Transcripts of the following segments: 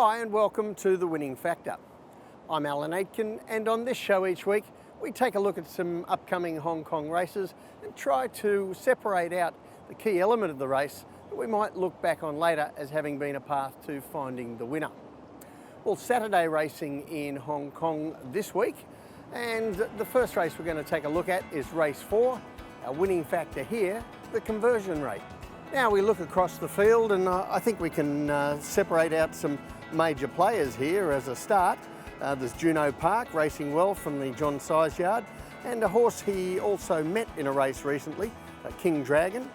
Hi and welcome to The Winning Factor. I'm Alan Aitken, and on this show each week we take a look at some upcoming Hong Kong races and try to separate out the key element of the race that we might look back on later as having been a path to finding the winner. Well, Saturday racing in Hong Kong this week, and the first race we're going to take a look at is race 4, our winning factor here, the conversion rate. Now we look across the field and I think we can separate out some major players here as a start. There's Juno Park racing well from the John Size yard, and a horse he also met in a race recently, King Dragon.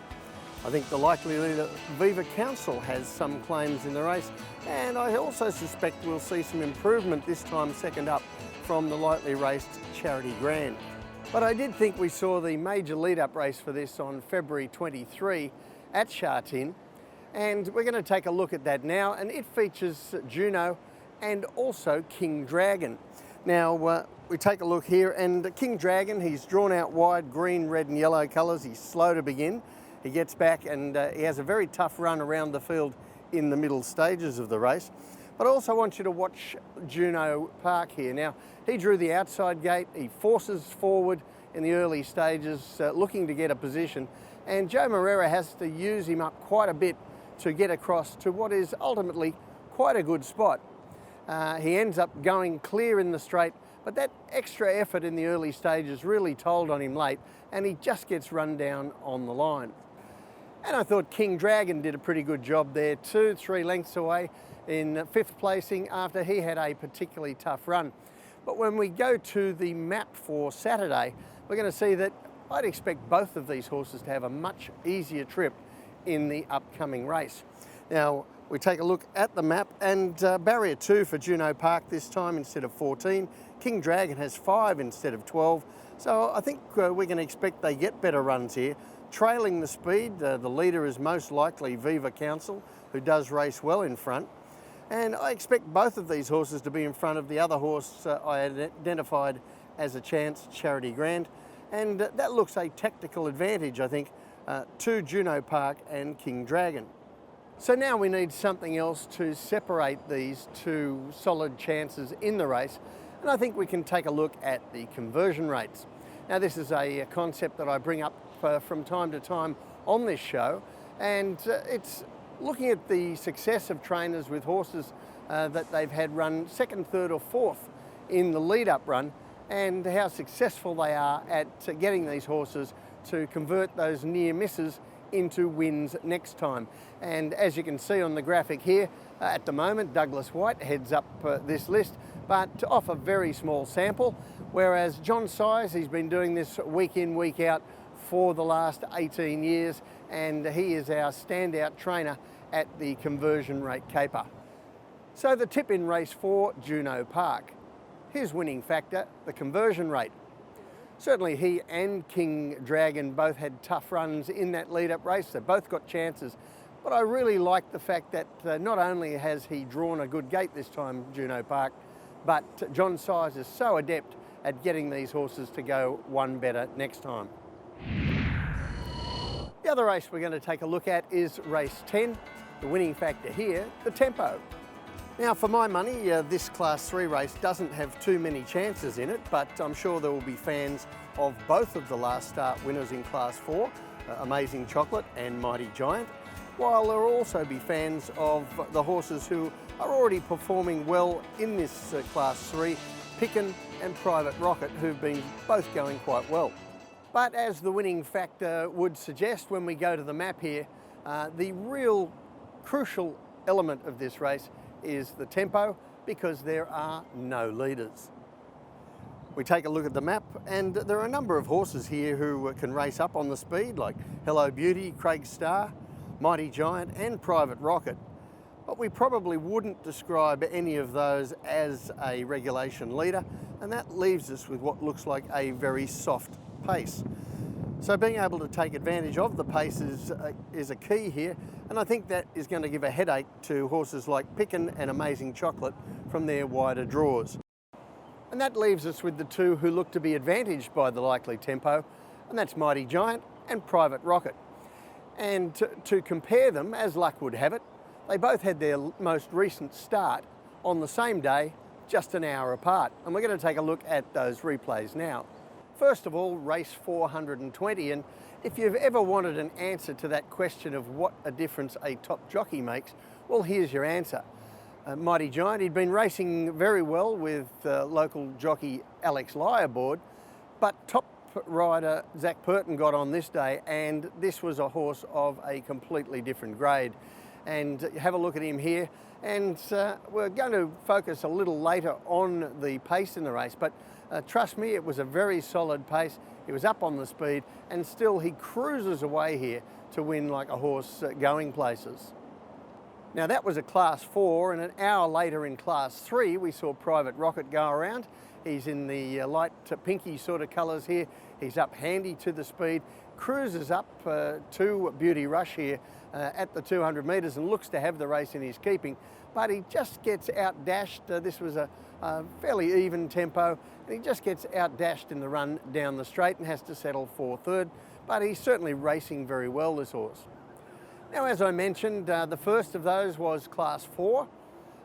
I think the likelihood that Viva Council has some claims in the race, and I also suspect we'll see some improvement this time second up from the lightly raced Charity Grand. But I did think we saw the major lead-up race for this on February 23 at Sha Tin, and we're going to take a look at that now, and it features Juno and also King Dragon. Now we take a look here, and King Dragon, he's drawn out wide, green, red and yellow colours. He's slow to begin. He gets back and he has a very tough run around the field in the middle stages of the race. But I also want you to watch Juno Park here. Now, he drew the outside gate, he forces forward in the early stages, looking to get a position, and Joe Moreira has to use him up quite a bit to get across to what is ultimately quite a good spot. He ends up going clear in the straight, but that extra effort in the early stages really told on him late, and he just gets run down on the line. And I thought King Dragon did a pretty good job there too, 3 lengths away in 5th placing after he had a particularly tough run. But when we go to the map for Saturday, we're going to see that I'd expect both of these horses to have a much easier trip in the upcoming race. Now, we take a look at the map, and barrier 2 for Juno Park this time instead of 14. King Dragon has 5 instead of 12. So I think we're going to expect they get better runs here. Trailing the speed, the leader is most likely Viva Council, who does race well in front. And I expect both of these horses to be in front of the other horse I identified as a chance, Charity Grand. And that looks a tactical advantage, I think, to Juno Park and King Dragon. So now we need something else to separate these two solid chances in the race, and I think we can take a look at the conversion rates. Now, this is a concept that I bring up from time to time on this show, and it's looking at the success of trainers with horses that they've had run 2nd, 3rd or 4th in the lead-up run, and how successful they are at getting these horses to convert those near misses into wins next time. And as you can see on the graphic here, at the moment Douglas White heads up this list, but off a very small sample, whereas John Size, he's been doing this week in, week out for the last 18 years, and he is our standout trainer at the conversion rate caper. So the tip in race 4, Juno Park. His winning factor, the conversion rate. Certainly he and King Dragon both had tough runs in that lead-up race. They both got chances. But I really like the fact that not only has he drawn a good gate this time, Juno Park, but John Size is so adept at getting these horses to go one better next time. The other race we're going to take a look at is race 10. The winning factor here, the tempo. Now, for my money, this Class 3 race doesn't have too many chances in it, but I'm sure there will be fans of both of the last start winners in Class 4, Amazing Chocolate and Mighty Giant, while there will also be fans of the horses who are already performing well in this Class 3, Pickin and Private Rocket, who've been both going quite well. But as the winning factor would suggest when we go to the map here, the real crucial element of this race is the tempo, because there are no leaders. We take a look at the map, and there are a number of horses here who can race up on the speed, like Hello Beauty, Craig Star, Mighty Giant and Private Rocket. But we probably wouldn't describe any of those as a regulation leader, and that leaves us with what looks like a very soft pace. So being able to take advantage of the pace is a key here, and I think that is going to give a headache to horses like Pickin and Amazing Chocolate from their wider draws. And that leaves us with the two who look to be advantaged by the likely tempo, and that's Mighty Giant and Private Rocket. And to compare them, as luck would have it, they both had their most recent start on the same day, just an hour apart. And we're going to take a look at those replays now. First of all, race 420, and if you've ever wanted an answer to that question of what a difference a top jockey makes, well, here's your answer. Mighty Giant, he'd been racing very well with local jockey Alex Lye aboard, but top rider Zach Purton got on this day, and this was a horse of a completely different grade. And have a look at him here, and we're going to focus a little later on the pace in the race, but trust me, it was a very solid pace. He was up on the speed, and still he cruises away here to win like a horse going places. Now that was a Class 4, and an hour later in Class 3 we saw Private Rocket go around. He's in the light pinky sort of colours here. He's up handy to the speed, cruises up to Beauty Rush here at the 200 metres and looks to have the race in his keeping, but he just gets outdashed. This was a fairly even tempo, and he just gets outdashed in the run down the straight and has to settle for third, but he's certainly racing very well, this horse. Now, as I mentioned, the first of those was Class 4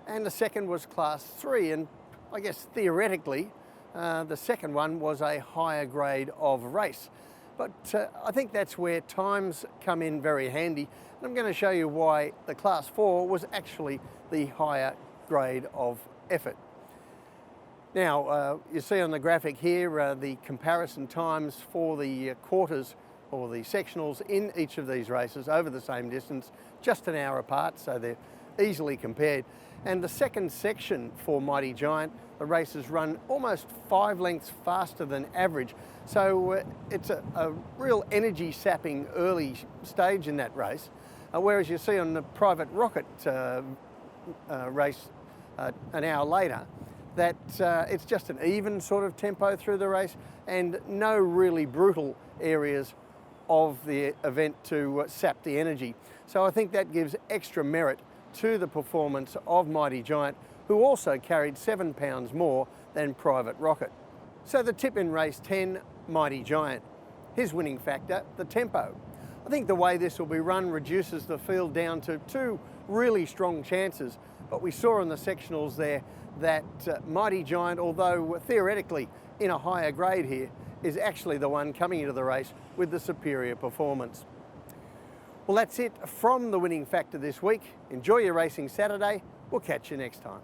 and the second was Class 3, and I guess theoretically the second one was a higher grade of race. But I think that's where times come in very handy, and I'm going to show you why the Class 4 was actually the higher grade of effort. Now, you see on the graphic here the comparison times for the quarters or the sectionals in each of these races over the same distance, just an hour apart, so they're easily compared. And the second section for Mighty Giant, the race is run almost 5 lengths faster than average. So it's a real energy sapping early stage in that race. Whereas you see on the Private Rocket race an hour later, that it's just an even sort of tempo through the race and no really brutal areas of the event to sap the energy. So I think that gives extra merit to the performance of Mighty Giant, who also carried 7 pounds more than Private Rocket. So the tip in race 10, Mighty Giant. His winning factor, the tempo. I think the way this will be run reduces the field down to 2 really strong chances, but we saw in the sectionals there that Mighty Giant, although theoretically in a higher grade here, is actually the one coming into the race with the superior performance. Well, that's it from the winning factor this week. Enjoy your racing Saturday. We'll catch you next time.